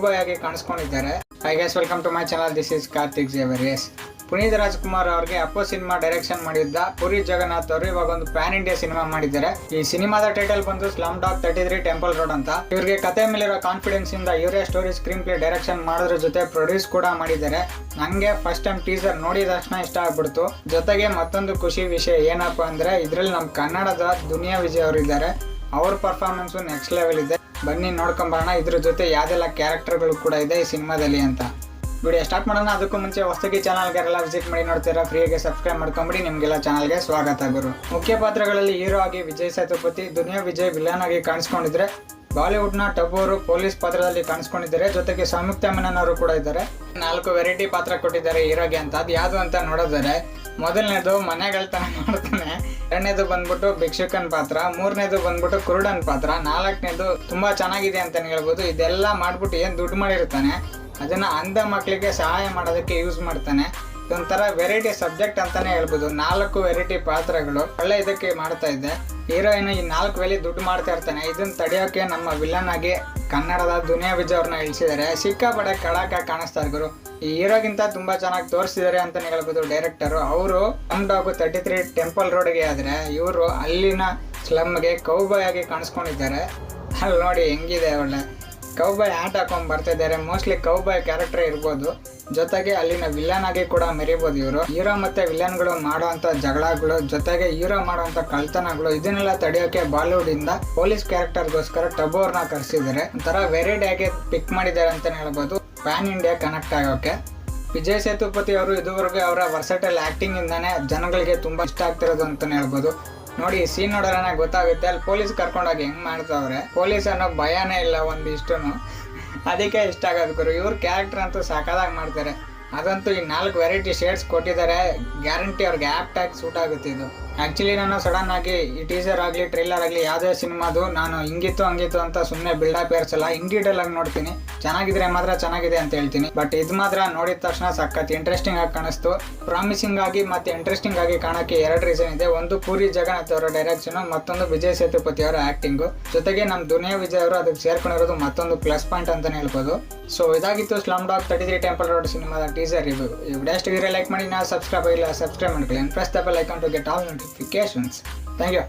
Cowboy ಆಗಿ ಕಾಣಿಸ್ಕೊಂಡಿದ್ದಾರೆ. Hi guys, welcome to my channel. This is Karthik Jevar. Yes, Puneeth Rajkumar ಅವ್ರಿಗೆ Appu cinema direction ಮಾಡಿದ್ದ ಪುರಿ ಜಗನ್ನಾಥ್ ಅವರು ಇವಾಗ ಒಂದು ಪ್ಯಾನ್ ಇಂಡಿಯಾ ಸಿನಿಮಾ ಮಾಡಿದ್ದಾರೆ. ಈ ಸಿನಿಮಾದ ಟೈಟಲ್ ಬಂದು ಸ್ಲಮ್ ಡಾಗ್ 33 ಟೆಂಪಲ್ ರೋಡ್ ಅಂತ. ಇವ್ರಿಗೆ ಕತೆ ಮೇಲಿರೋ ಕಾನ್ಫಿಡೆನ್ಸ್ ಇಂದ ಇವರೇ ಸ್ಟೋರಿ ಸ್ಕ್ರೀನ್ ಪ್ಲೇ ಡೈರೆಕ್ಷನ್ ಮಾಡೋದ್ರ ಜೊತೆ ಪ್ರೊಡ್ಯೂಸ್ ಕೂಡ ಮಾಡಿದ್ದಾರೆ. ನಂಗೆ ಫಸ್ಟ್ ಟೈಮ್ ಟೀಸರ್ ನೋಡಿದ ತಕ್ಷಣ ಇಷ್ಟ ಆಗ್ಬಿಡ್ತು. ಜೊತೆಗೆ ಮತ್ತೊಂದು ಖುಷಿ ವಿಷಯ ಏನಪ್ಪಾ ಅಂದ್ರೆ ಇದ್ರಲ್ಲಿ ನಮ್ಮ ಕನ್ನಡದ ದುನಿಯಾ ವಿಜಯ್ ಅವರು ಇದ್ದಾರೆ. ಅವ್ರ ಪರ್ಫಾರ್ಮೆನ್ಸ್ ನೆಕ್ಸ್ಟ್ ಲೆವೆಲ್ ಇದೆ. ಬನ್ನಿ ನೋಡ್ಕೊಂಬರೋಣ ಇದ್ರ ಜೊತೆ ಯಾವ್ದೆಲ್ಲ ಕ್ಯಾರೆಕ್ಟರ್ಗಳು ಕೂಡ ಇದೆ ಈ ಸಿನಿಮಾದಲ್ಲಿ ಅಂತ. ವಿಡಿಯೋ ಸ್ಟಾರ್ಟ್ ಮಾಡೋಣ. ಅದಕ್ಕೂ ಮುಂಚೆ ಹೊಸದಾಗಿ ಚಾನಲ್ಗೆಲ್ಲ ವಿಸಿಟ್ ಮಾಡಿ ನೋಡ್ತೀರಾ, ಫ್ರೀಯಾಗಿ ಸಬ್ಸ್ಕ್ರೈಬ್ ಮಾಡ್ಕೊಂಬಿಡಿ. ನಿಮಗೆಲ್ಲ ಚಾನಲ್ಗೆ ಸ್ವಾಗತ. ಗುರು ಮುಖ್ಯ ಪಾತ್ರಗಳಲ್ಲಿ ಹೀರೋ ಆಗಿ ವಿಜಯ್ ಸೇತುಪತಿ, ದುನಿಯಾ ವಿಜಯ್ ವಿಲನ್ ಆಗಿ ಕಾಣಿಸ್ಕೊಂಡಿದ್ರೆ, ಬಾಲಿವುಡ್ನ ಟಬು ಅವರು ಪೊಲೀಸ್ ಪಾತ್ರದಲ್ಲಿ ಕಾಣಿಸ್ಕೊಂಡಿದ್ದಾರೆ. ಜೊತೆಗೆ ಸಂಯುಕ್ತ ಮೆನನ್ ಅವರು ಕೂಡ ಇದ್ದಾರೆ. 4 ವೆರೈಟಿ ಪಾತ್ರ ಕೊಟ್ಟಿದ್ದಾರೆ ಹೀರೋಗೆ ಅಂತ. ಅದು ಯಾವುದು ಅಂತ ನೋಡಿದರೆ, ಮೊದಲನೇದು ಮನೆಗಳತನ ಮಾಡ್ತಾನೆ, ಎರಡನೇದು ಬಂದ್ಬಿಟ್ಟು ಭಿಕ್ಷುಕನ್ ಪಾತ್ರ, ಮೂರನೇದು ಬಂದ್ಬಿಟ್ಟು ಕುರುಡನ್ ಪಾತ್ರ, 4ನೇದು ತುಂಬಾ ಚೆನ್ನಾಗಿದೆ ಅಂತಾನೆ ಹೇಳ್ಬೋದು. ಇದೆಲ್ಲ ಮಾಡ್ಬಿಟ್ಟು ಏನ್ ದುಡ್ಡು ಮಾಡಿರ್ತಾನೆ ಅದನ್ನ ಅಂಧ ಮಕ್ಕಳಿಗೆ ಸಹಾಯ ಮಾಡೋದಕ್ಕೆ ಯೂಸ್ ಮಾಡ್ತಾನೆ. ಇದೊಂಥರ ವೆರೈಟಿ ಸಬ್ಜೆಕ್ಟ್ ಅಂತಾನೆ ಹೇಳ್ಬೋದು. 4 ವೆರೈಟಿ ಪಾತ್ರಗಳು ಒಳ್ಳೆ ಇದಕ್ಕೆ ಮಾಡ್ತಾ ಇದ್ದೆ. ಹೀರೋಯಿನ್ ಈ 4 ವೇಳೆ ದುಡ್ಡು ಮಾಡ್ತಾ ಇರ್ತಾನೆ. ಇದನ್ನ ತಡೆಯೋಕೆ ನಮ್ಮ ವಿಲನ್ ಆಗಿ ಕನ್ನಡದ ದುನಿಯಾ ವಿಜಯ್ ಅವ್ರನ್ನ ಇಳಿಸಿದ್ದಾರೆ. ಸಿಕ್ಕಾಪಟ್ಟೆ ಕಡಾಕ ಕಾಣಿಸ್ತಾ ಇದ್ರು. ಈ ಹೀರೋಗಿಂತ ತುಂಬಾ ಚೆನ್ನಾಗಿ ತೋರಿಸಿದ್ದಾರೆ ಅಂತಾನೆ ಹೇಳ್ಬೋದು ಡೈರೆಕ್ಟರ್. ಅವರು ಸ್ಲಮ್ ಡಾಗ್ 33 ಟೆಂಪಲ್ ರೋಡ್ಗೆ ಆದ್ರೆ ಇವರು ಅಲ್ಲಿನ ಸ್ಲಮ್ಗೆ ಕೌಬಾಯ್ ಆಗಿ ಕಾಣಿಸ್ಕೊಂಡಿದ್ದಾರೆ. ಅಲ್ಲಿ ನೋಡಿ ಹೆಂಗಿದೆ, ಒಳ್ಳೆ ಕೌಬಾಯ್ ಆಟ ಹಾಕೊಂಡ್ ಬರ್ತಾ ಇದ್ದಾರೆ. ಮೋಸ್ಟ್ಲಿ ಕೌಬಾಯ್ ಕ್ಯಾರೆಕ್ಟರ್ ಇರ್ಬೋದು. ಜೊತೆಗೆ ಅಲ್ಲಿನ ವಿಲನ್ ಆಗಿ ಕೂಡ ಮೆರಿಬಹುದು ಇವರು. ಹೀರೋ ಮತ್ತೆ ವಿಲನ್ಗಳು ಮಾಡುವಂತ ಜಗಳಗಳು, ಜೊತೆಗೆ ಹೀರೋ ಮಾಡುವಂತ ಕಳ್ತನಗಳು, ಇದನ್ನೆಲ್ಲ ತಡೆಯೋಕೆ ಬಾಲಿವುಡ್ ಇಂದ ಪೊಲೀಸ್ ಕ್ಯಾರೆಕ್ಟರ್ಗೋಸ್ಕರ ಟಬು ಅವ್ರನ್ನ ಕರೆಸಿದ್ದಾರೆ. ಒಂಥರ ವೆರೈಟಿ ಆಗಿ ಪಿಕ್ ಮಾಡಿದ್ದಾರೆ ಅಂತಾನೆ ಹೇಳ್ಬೋದು, ಪ್ಯಾನ್ ಇಂಡಿಯಾ ಕನೆಕ್ಟ್ ಆಗೋಕೆ. ವಿಜಯ್ ಸೇತುಪತಿ ಅವರು ಇದುವರೆಗೂ ಅವರ ವರ್ಸಟೈಲ್ ಆಕ್ಟಿಂಗ್ ಇಂದಾನೆ ಜನಗಳಿಗೆ ತುಂಬಾ ಇಷ್ಟ ಆಗ್ತಿರೋದು ಅಂತಾನೆ ಹೇಳ್ಬೋದು. ನೋಡಿ, ಸೀನ್ ನೋಡೋಣ ಗೊತ್ತಾಗುತ್ತೆ. ಅಲ್ಲಿ ಪೊಲೀಸ್ ಕರ್ಕೊಂಡೋಗಿ ಹೆಂಗ್ ಮಾಡ್ತಾವ್ರೆ, ಪೊಲೀಸ್ ಅನ್ನೋ ಭಯನೇ ಇಲ್ಲ ಒಂದಿಷ್ಟುನು. ಅದಕ್ಕೆ ಇಷ್ಟ ಆಗೋದು ಗುರು. ಇವ್ರ ಕ್ಯಾರೆಕ್ಟರ್ ಅಂತೂ ಸಾಕಾಗಿ ಮಾಡ್ತಾರೆ. ಅದಂತೂ ಈ 4 ವೆರೈಟಿ ಶೇಡ್ಸ್ ಕೊಟ್ಟಿದ್ದಾರೆ. ಗ್ಯಾರಂಟಿ ಅವ್ರಿಗೆ ಆ್ಯಪ್ಟ್ ಆಗಿ ಸೂಟ್ ಆಗುತ್ತೆ ಇದು. ಆ್ಯಕ್ಚುಲಿ ನಾನು ಸಡನ್ ಆಗಿ ಈ ಟೀಸರ್ ಆಗಲಿ ಟ್ರೈಲರ್ ಆಗಲಿ ಯಾವುದೇ ಸಿನಿಮಾದು ನಾನು ಹಿಂಗಿತ್ತು ಹಂಗಿತ್ತು ಅಂತ ಸುಮ್ಮನೆ ಬಿಲ್ಡಪ್ ಏರ್ಸಲ್ಲ. ಇನ್ ಡೀಟೇಲ್ ಆಗಿ ನೋಡ್ತೀನಿ. ಚೆನ್ನಾಗಿದ್ರೆ ಮಾತ್ರ ಚೆನ್ನಾಗಿದೆ ಅಂತ ಹೇಳ್ತೀನಿ. ಬಟ್ ಇದು ಮಾತ್ರ ನೋಡಿದ ತಕ್ಷಣ ಸಖತ್ ಇಂಟ್ರೆಸ್ಟಿಂಗ್ ಆಗಿ ಕಾಣಿಸ್ತು. ಪ್ರಾಮಿಸಿಂಗ್ ಆಗಿ ಮತ್ತೆ ಇಂಟ್ರೆಸ್ಟಿಂಗ್ ಆಗಿ ಕಾಣೋಕ್ಕೆ 2 ರೀಸನ್ ಇದೆ. ಒಂದು ಪುರಿ ಜಗನ್ನಾಥ್ ಅವರ ಡೈರೆಕ್ಷನ್, ಮತ್ತೊಂದು ವಿಜಯ್ ಸೇತುಪತಿ ಅವರ ಆಕ್ಟಿಂಗು. ಜೊತೆಗೆ ನಮ್ಮ ದುನಿಯಾ ವಿಜಯ್ ಅವರು ಅದಕ್ಕೆ ಸೇರ್ಕೊಂಡಿರೋದು ಮತ್ತೊಂದು ಪ್ಲಸ್ ಪಾಯಿಂಟ್ ಅಂತಾನೆ ಹೇಳ್ಬೋದು. ಸೊ ಇದಾಗಿತ್ತು ಸ್ಲಮ್ ಡಾಗ್ 33 ಟೆಂಪಲ್ ರೋಡ್ ಸಿನಿಮಾದ ಟೀಸರ್ ರಿವ್ಯೂ. ಈ ವಿಡಿಯೋ ಇಷ್ಟ ಲೈಕ್ ಮಾಡಿ, ನಾವು ಸಬ್ಸ್ಕ್ರೈಬ್ ಆಗಿಲ್ಲ ಸಬ್ಸ್ಕ್ರೈಬ್ ಮಾಡ್ಕೊಳ್ಳಿ. Press the bell icon to get all notifications. Thank you.